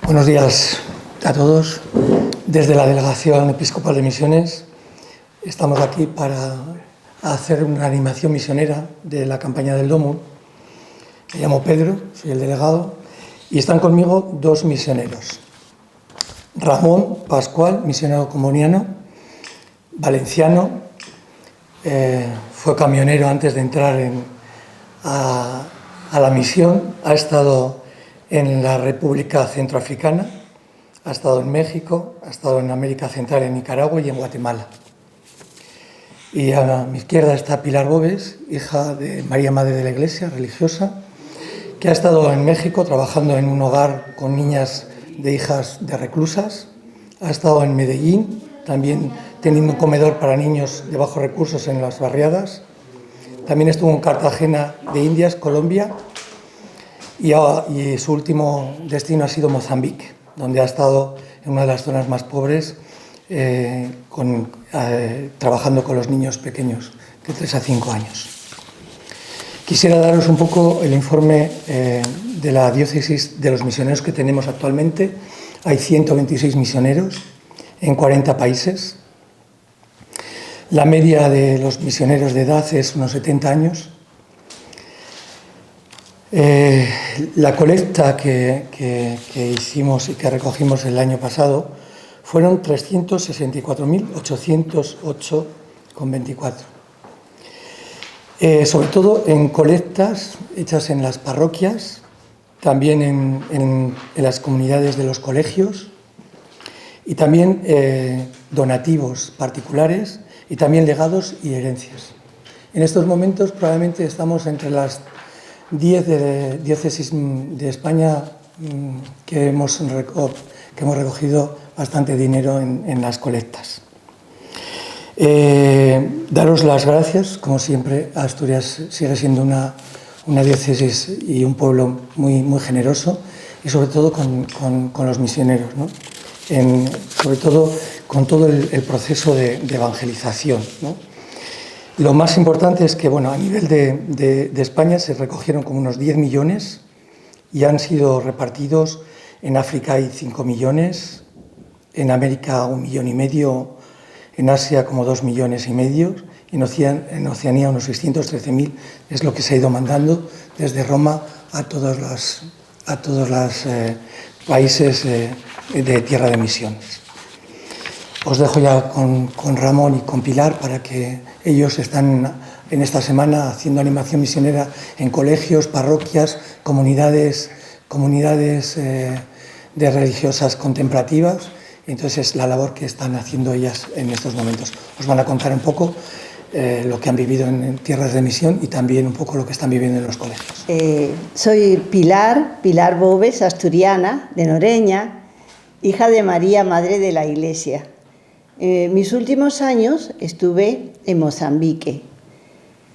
Buenos días a todos. Desde la Delegación Episcopal de Misiones estamos aquí para hacer una animación misionera de la campaña del Domus. Me llamo Pedro, soy el delegado, y están conmigo dos misioneros. Ramón Pascual, misionero comuniano, valenciano, fue camionero antes de entrar a la misión, ha estado en la República Centroafricana, ha estado en México, ha estado en América Central, en Nicaragua y en Guatemala. Y a mi izquierda está Pilar Bóves, hija de María Madre de la Iglesia, religiosa, que ha estado en México trabajando en un hogar con niñas de hijas de reclusas, ha estado en Medellín, también teniendo un comedor para niños de bajos recursos en las barriadas, también estuvo en Cartagena de Indias, Colombia, y su último destino ha sido Mozambique, donde ha estado en una de las zonas más pobres, trabajando con los niños pequeños, de 3 a 5 años. Quisiera daros un poco el informe de la diócesis de los misioneros que tenemos actualmente. Hay 126 misioneros en 40 países. La media de los misioneros de edad es unos 70 años. La colecta que hicimos y que recogimos el año pasado fueron 364.808,24. Sobre todo en colectas hechas en las parroquias, también en las comunidades de los colegios, y también donativos particulares, y también legados y herencias. En estos momentos probablemente estamos entre las 10 diócesis de España que hemos recogido bastante dinero en las colectas. Daros las gracias, como siempre. Asturias sigue siendo una diócesis y un pueblo muy, muy generoso, y sobre todo con los misioneros, ¿no? Sobre todo con todo el proceso de evangelización, ¿no? Lo más importante es que, a nivel de España se recogieron como unos 10 millones y han sido repartidos. En África hay 5 millones, en América 1,5 millones, en Asia como 2,5 millones, y en Oceanía unos 613.000, es lo que se ha ido mandando desde Roma a todos los países de tierra de misiones. Os dejo ya con Ramón y con Pilar para que ellos están en esta semana haciendo animación misionera en colegios, parroquias, comunidades de religiosas contemplativas. Entonces es la labor que están haciendo ellas en estos momentos. Os van a contar un poco lo que han vivido en tierras de misión y también un poco lo que están viviendo en los colegios. Soy Pilar Bóves, asturiana, de Noreña, hija de María, Madre de la Iglesia. Mis últimos años estuve en Mozambique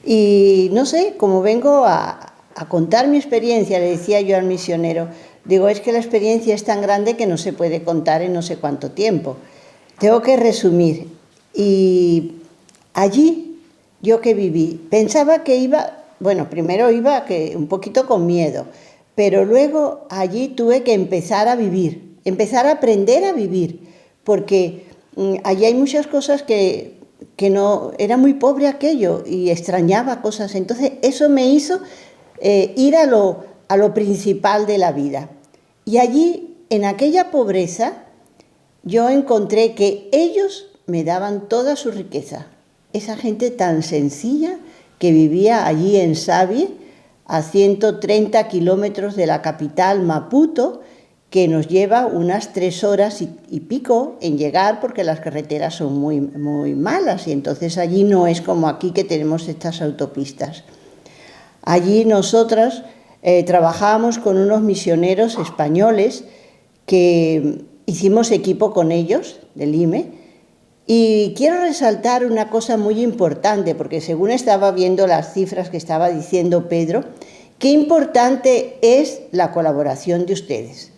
y no sé, como vengo a contar mi experiencia, le decía yo al misionero, digo, es que la experiencia es tan grande que no se puede contar en no sé cuánto tiempo. Tengo que resumir. Y allí, yo que viví, pensaba que iba, primero iba un poquito con miedo, pero luego allí tuve que empezar a vivir, empezar a aprender a vivir, porque allí hay muchas cosas que no, era muy pobre aquello y extrañaba cosas. Entonces eso me hizo ir a lo principal de la vida. Y allí, en aquella pobreza, yo encontré que ellos me daban toda su riqueza. Esa gente tan sencilla que vivía allí en Sabi, a 130 kilómetros de la capital Maputo, que nos lleva unas 3 horas y pico en llegar, porque las carreteras son muy, muy malas, y entonces allí no es como aquí que tenemos estas autopistas. Allí nosotras trabajábamos con unos misioneros españoles que hicimos equipo con ellos, del IME, y quiero resaltar una cosa muy importante, porque según estaba viendo las cifras que estaba diciendo Pedro, qué importante es la colaboración de ustedes.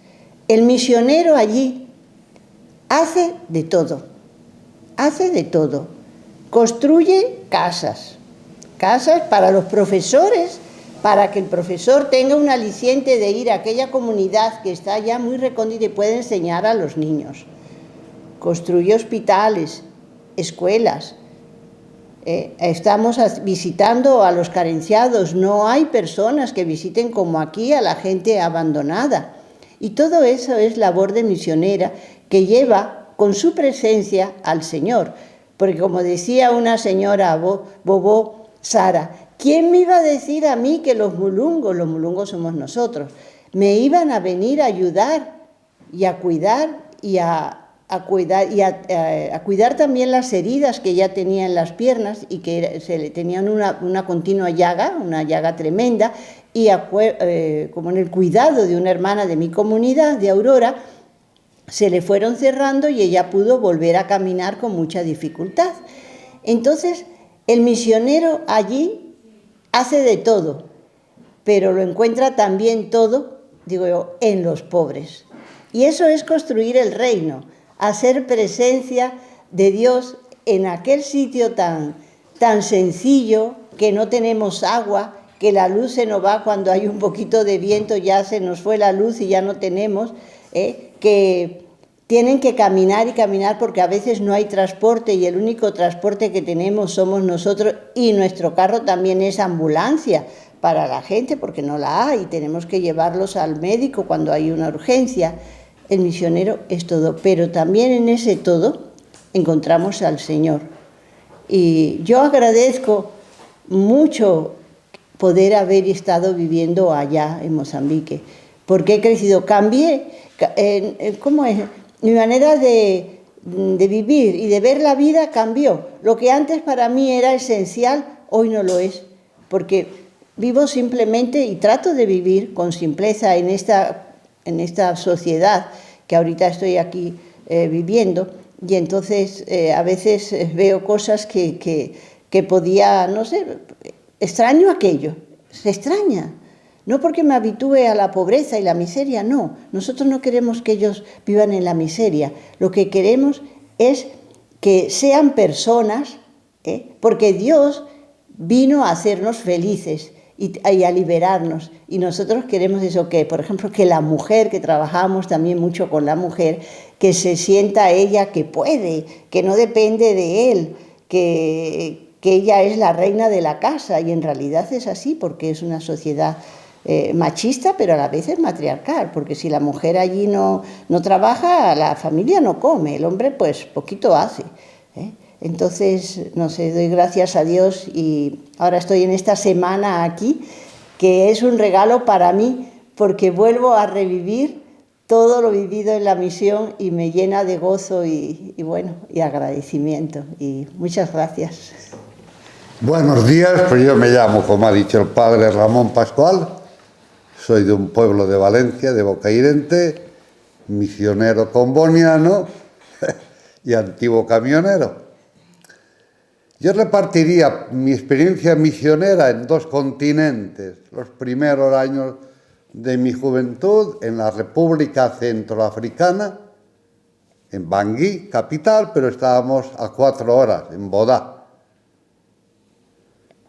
El misionero allí hace de todo, construye casas para los profesores, para que el profesor tenga un aliciente de ir a aquella comunidad que está ya muy recóndita y puede enseñar a los niños. Construye hospitales, escuelas. Estamos visitando a los carenciados. No hay personas que visiten como aquí a la gente abandonada. Y todo eso es labor de misionera que lleva con su presencia al Señor. Porque como decía una señora, Bobó Sara, ¿quién me iba a decir a mí que los mulungos somos nosotros, me iban a venir a ayudar y a cuidar a cuidar también las heridas que ya tenía en las piernas y que se le tenían una continua llaga, una llaga tremenda, y como en el cuidado de una hermana de mi comunidad, de Aurora, se le fueron cerrando y ella pudo volver a caminar con mucha dificultad. Entonces, el misionero allí hace de todo, pero lo encuentra también todo, digo yo, en los pobres. Y eso es construir el reino, hacer presencia de Dios en aquel sitio tan sencillo, que no tenemos agua, que la luz se nos va cuando hay un poquito de viento, ya se nos fue la luz y ya no tenemos, que tienen que caminar y caminar porque a veces no hay transporte y el único transporte que tenemos somos nosotros, y nuestro carro también es ambulancia para la gente porque no la hay, tenemos que llevarlos al médico cuando hay una urgencia. El misionero es todo, pero también en ese todo encontramos al Señor. Y yo agradezco mucho poder haber estado viviendo allá en Mozambique, porque he crecido, cambié, ¿cómo es? Mi manera de vivir y de ver la vida cambió. Lo que antes para mí era esencial, hoy no lo es, porque vivo simplemente y trato de vivir con simpleza en esta sociedad que ahorita estoy aquí viviendo, y entonces a veces veo cosas que podía, no sé, extraño aquello, se extraña. No porque me habitúe a la pobreza y la miseria, no. Nosotros no queremos que ellos vivan en la miseria. Lo que queremos es que sean personas, porque Dios vino a hacernos felices y a liberarnos. Y nosotros queremos eso, que, por ejemplo, que la mujer, que trabajamos también mucho con la mujer, que se sienta ella que puede, que no depende de él, que ella es la reina de la casa. Y en realidad es así, porque es una sociedad machista, pero a la vez es matriarcal, porque si la mujer allí no trabaja, la familia no come, el hombre pues poquito hace. Entonces, no sé, doy gracias a Dios y ahora estoy en esta semana aquí, que es un regalo para mí, porque vuelvo a revivir todo lo vivido en la misión y me llena de gozo y agradecimiento. Y muchas gracias. Buenos días, pues yo me llamo, como ha dicho el padre, Ramón Pascual. Soy de un pueblo de Valencia, de Bocairente, misionero comboniano y antiguo camionero. Yo repartiría mi experiencia misionera en 2 continentes. Los primeros años de mi juventud en la República Centroafricana, en Bangui, capital, pero estábamos a 4 horas, en Bodá.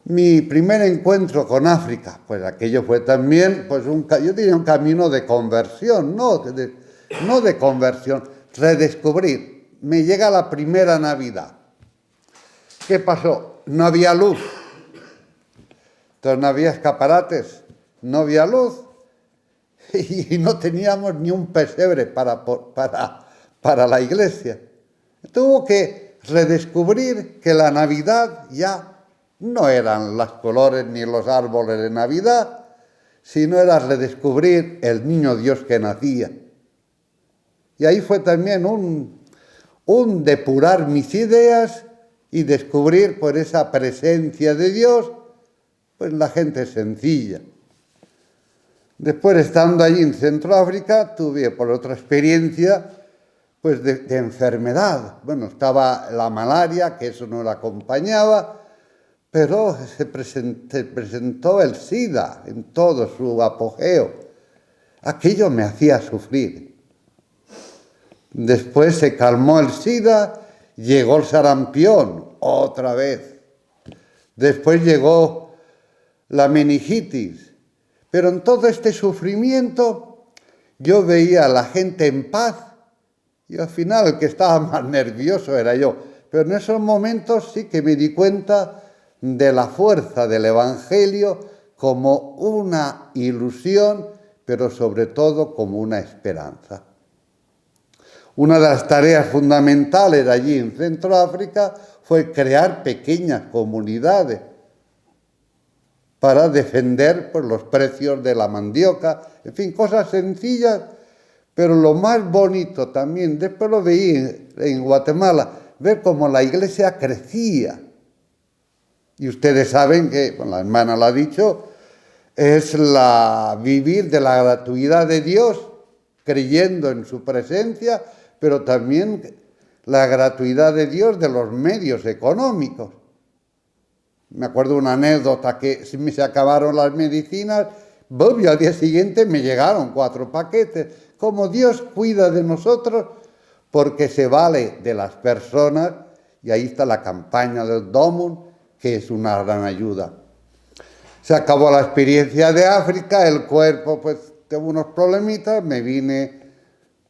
Mi primer encuentro con África, pues aquello fue también, pues yo diría un camino de conversión, no de conversión, redescubrir. Me llega la primera Navidad. ¿Qué pasó? No había luz. Entonces no había escaparates, no había luz y no teníamos ni un pesebre para la iglesia. Tuvo que redescubrir que la Navidad ya no eran los colores ni los árboles de Navidad, sino era redescubrir el niño Dios que nacía. Y ahí fue también un depurar mis ideas y descubrir por esa presencia de Dios, pues la gente sencilla. Después, estando allí en Centroáfrica, tuve por otra experiencia pues de enfermedad. Bueno, estaba la malaria, que eso no la acompañaba, pero se presentó el SIDA en todo su apogeo. Aquello me hacía sufrir. Después se calmó el SIDA, llegó el sarampión, otra vez. Después llegó la meningitis. Pero en todo este sufrimiento yo veía a la gente en paz y al final el que estaba más nervioso era yo. Pero en esos momentos sí que me di cuenta de la fuerza del Evangelio como una ilusión, pero sobre todo como una esperanza. Una de las tareas fundamentales allí en Centroáfrica fue crear pequeñas comunidades para defender pues, los precios de la mandioca, en fin, cosas sencillas, pero lo más bonito también, después lo veí en Guatemala, ver cómo la iglesia crecía. Y ustedes saben que, bueno, la hermana lo ha dicho, es vivir de la gratuidad de Dios, creyendo en su presencia, pero también la gratuidad de Dios de los medios económicos. Me acuerdo una anécdota que se acabaron las medicinas, y al día siguiente me llegaron 4 paquetes. Como Dios cuida de nosotros, porque se vale de las personas, y ahí está la campaña del DOMUN, que es una gran ayuda. Se acabó la experiencia de África, el cuerpo pues tuvo unos problemitas, me vine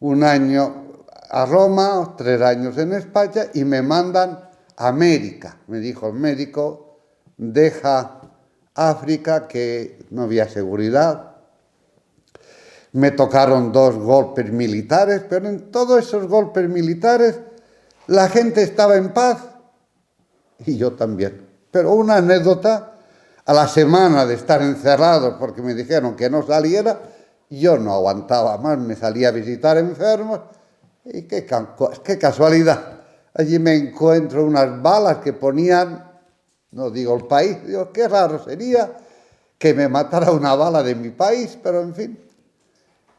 un año a Roma, 3 años en España, y me mandan a América. Me dijo el médico, deja África, que no había seguridad. Me tocaron 2 golpes militares, pero en todos esos golpes militares la gente estaba en paz y yo también. Pero una anécdota, a la semana de estar encerrado porque me dijeron que no saliera, yo no aguantaba más, me salía a visitar enfermos y qué casualidad. Allí me encuentro unas balas que ponían, no digo el país, digo, qué raro sería que me matara una bala de mi país, pero en fin.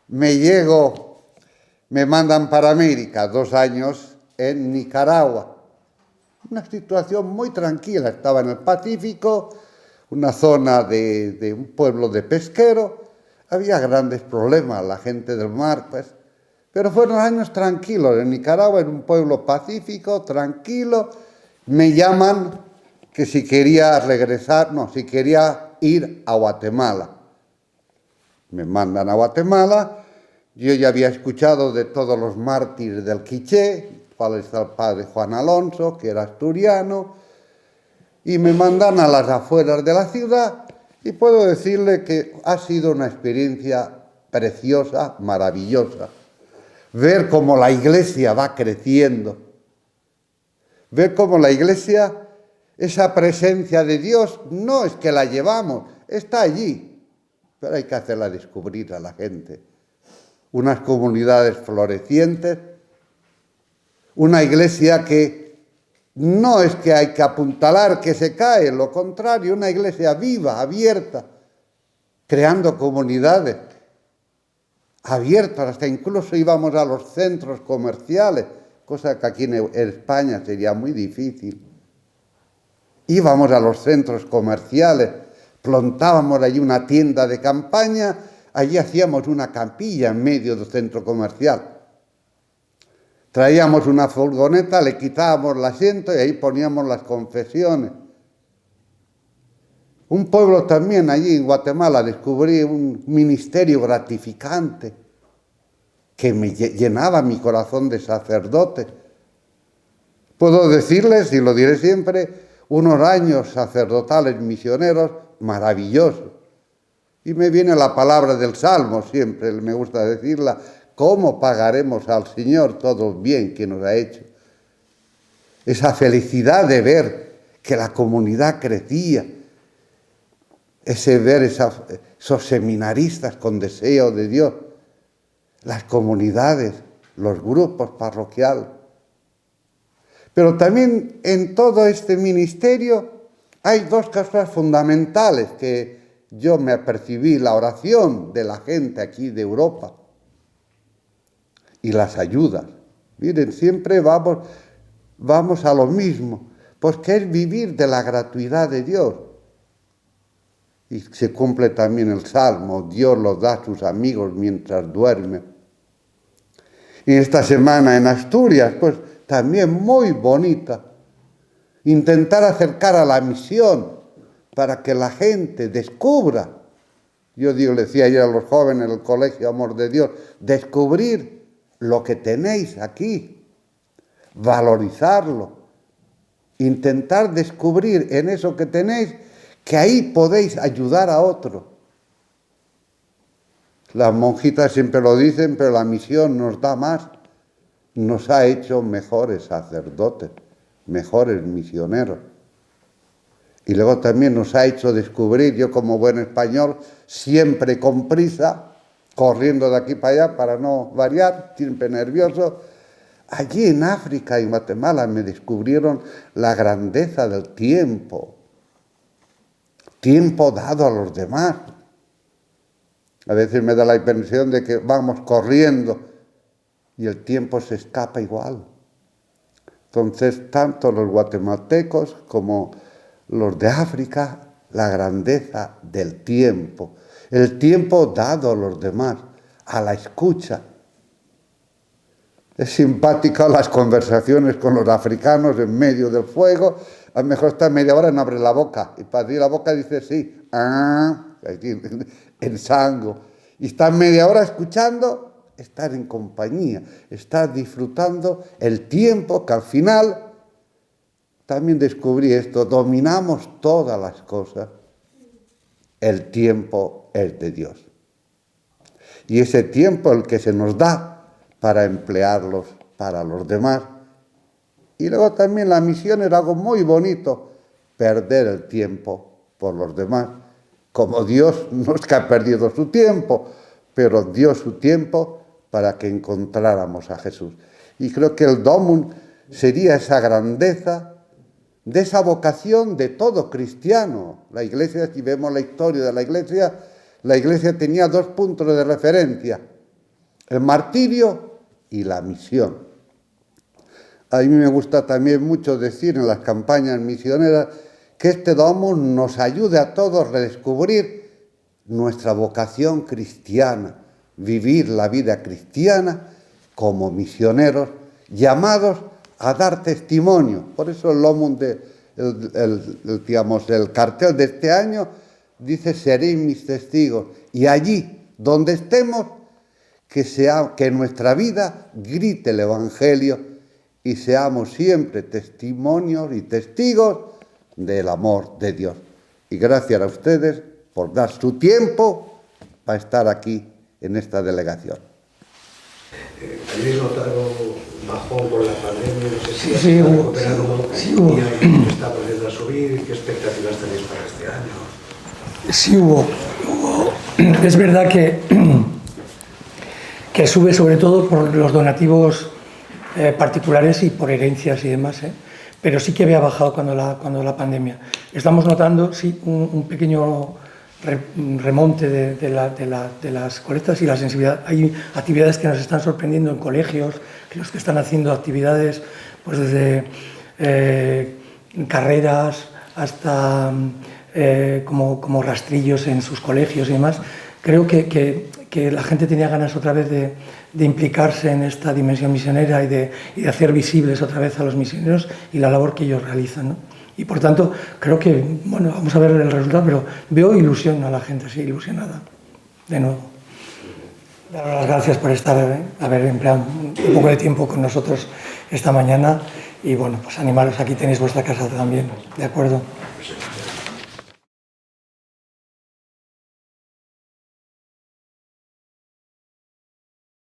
Me mandan para América, 2 años en Nicaragua. Una situación muy tranquila, estaba en el Pacífico, una zona de un pueblo de pesquero, había grandes problemas, la gente del mar, pues, pero fueron años tranquilos. En Nicaragua, en un pueblo pacífico, tranquilo, me llaman que si quería regresar, no, si quería ir a Guatemala. Me mandan a Guatemala. Yo ya había escuchado de todos los mártires del Quiché, cuál es el padre Juan Alonso, que era asturiano, y me mandan a las afueras de la ciudad, y puedo decirle que ha sido una experiencia preciosa, maravillosa. Ver cómo la iglesia va creciendo, ver cómo la iglesia, esa presencia de Dios, no es que la llevamos, está allí, pero hay que hacerla descubrir a la gente. Unas comunidades florecientes, una iglesia que no es que hay que apuntalar que se cae, lo contrario, una iglesia viva, abierta, creando comunidades abiertas, hasta incluso íbamos a los centros comerciales, cosa que aquí en España sería muy difícil. Íbamos a los centros comerciales, plantábamos allí una tienda de campaña, allí hacíamos una capilla en medio del centro comercial. Traíamos una furgoneta, le quitábamos el asiento y ahí poníamos las confesiones. Un pueblo también allí en Guatemala descubrí un ministerio gratificante que me llenaba mi corazón de sacerdote. Puedo decirles, y lo diré siempre, unos años sacerdotales misioneros maravillosos. Y me viene la palabra del Salmo, siempre me gusta decirla, ¿cómo pagaremos al Señor todo el bien que nos ha hecho? Esa felicidad de ver que la comunidad crecía, ese ver esos seminaristas con deseo de Dios, las comunidades, los grupos parroquiales. Pero también en todo este ministerio hay 2 cosas fundamentales que yo me apercibí, la oración de la gente aquí de Europa y las ayudas. Miren, siempre vamos a lo mismo, porque es vivir de la gratuidad de Dios. Y se cumple también el Salmo, Dios los da a sus amigos mientras duermen. Y esta semana en Asturias, pues también muy bonita, intentar acercar a la misión, para que la gente descubra. Yo digo, le decía ayer a los jóvenes en el colegio Amor de Dios, descubrir lo que tenéis aquí, valorizarlo, intentar descubrir en eso que tenéis que ahí podéis ayudar a otro. Las monjitas siempre lo dicen, pero la misión nos da más, nos ha hecho mejores sacerdotes, mejores misioneros. Y luego también nos ha hecho descubrir, yo como buen español, siempre con prisa, corriendo de aquí para allá para no variar, siempre nervioso. Allí en África y Guatemala me descubrieron la grandeza del tiempo dado a los demás. A veces me da la impresión de que vamos corriendo y el tiempo se escapa igual. Entonces, tanto los guatemaltecos como los de África, la grandeza del tiempo, el tiempo dado a los demás, a la escucha. Es simpática las conversaciones con los africanos en medio del fuego. A lo mejor está media hora y no abre la boca. Y para abrir la boca dice sí, en sango. Y está media hora escuchando, estar en compañía, estar disfrutando el tiempo que al final también descubrí esto, dominamos todas las cosas. El tiempo es de Dios. Y ese tiempo el que se nos da para emplearlos para los demás. Y luego también la misión era algo muy bonito, perder el tiempo por los demás. Como Dios no es que ha perdido su tiempo, pero dio su tiempo para que encontráramos a Jesús. Y creo que el Domum sería esa grandeza de esa vocación de todo cristiano. La Iglesia, si vemos la historia de la Iglesia tenía dos puntos de referencia, el martirio y la misión. A mí me gusta también mucho decir en las campañas misioneras que este Domum nos ayude a todos a redescubrir nuestra vocación cristiana, vivir la vida cristiana como misioneros llamados a dar testimonio. Por eso el Domum, el cartel de este año dice: seréis mis testigos. Y allí donde estemos, que en nuestra vida grite el Evangelio y seamos siempre testimonios y testigos del amor de Dios. Y gracias a ustedes por dar su tiempo para estar aquí en esta delegación. ¿Habéis notado bajón por la pandemia? No sé si Sí, hubo. y está volviendo a subir. ¿Qué expectativas tenéis para este año? Sí hubo. Es verdad que sube sobre todo por los donativos particulares y por herencias y demás, pero sí que había bajado cuando la pandemia. Estamos notando, sí, un pequeño remonte de las colectas y la sensibilidad. Hay actividades que nos están sorprendiendo en colegios, los que están haciendo actividades pues desde carreras hasta como rastrillos en sus colegios y demás. Creo que la gente tenía ganas otra vez de implicarse en esta dimensión misionera y de hacer visibles otra vez a los misioneros y la labor que ellos realizan, ¿no? Y por tanto, creo que, bueno, vamos a ver el resultado, pero veo ilusión a la gente, sí, ilusionada, de nuevo. Daros las gracias por haber empleado un poco de tiempo con nosotros esta mañana y, bueno, pues animaros, aquí tenéis vuestra casa también, ¿de acuerdo?